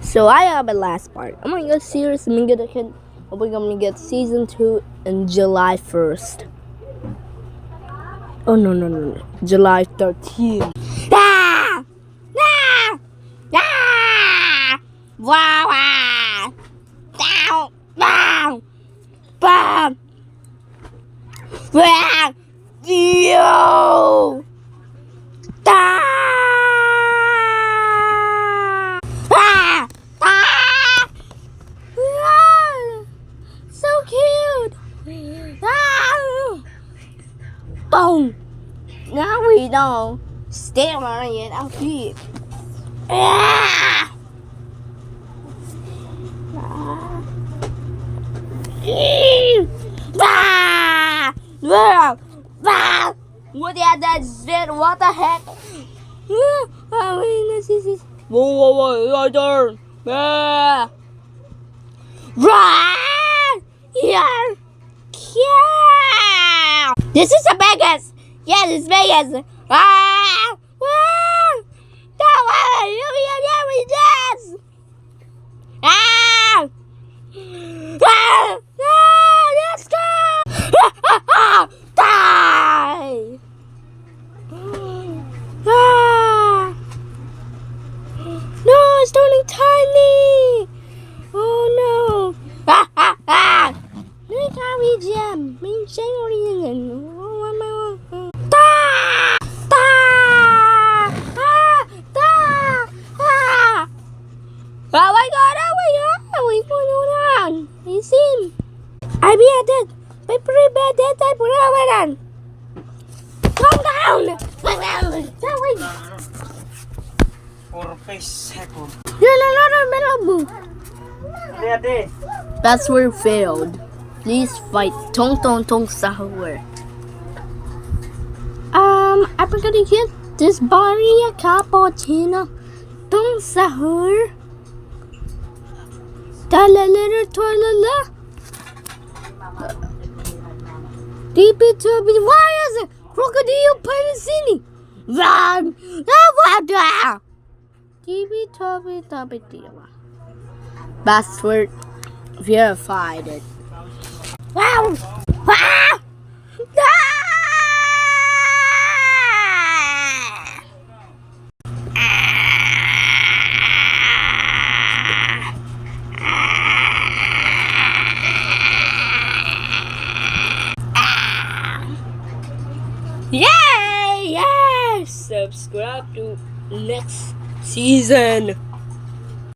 So I have a last part. I'm gonna get serious. We're gonna get season 2 in July 1st. Oh no. July 13th. Ah! Ah! Ah! Wow! Ah! Down! Down! Bam! Bam! Yo! Ah! Ah! Ah! Ah! So cute! Ah! Boom! Now we don't stand on it out here. Ah! Ah! Ah! Ah! What is that? What the heck? Whoa, right there. Ah! Run! Here! Yeah! This is a Vegas! Yes, it's Vegas! Ah! Ah! No way! You dance! Ah! Ah! Ah! Let's go! Die! Ah! No, it's turning tiny! Oh no! Ah! Ah! Ah! Look how we jam! Mình chơi rồi. Ta! Ta! Ah! Ta! Ah! Oh my god! What's going on? You see him? I be at it. Paper bad that type of calm down! For face second. That's where we failed. Please fight Tong Sahur. I'm gonna get this body a cappuccino. Tong Sahur. Talalera toilala. Deepy Toby, why is it? Crocodile Penicini. Run! Water! Deepy Toby Tobidilla. Password verified it. Wow! Ah! Yay! Yes! Subscribe to next season.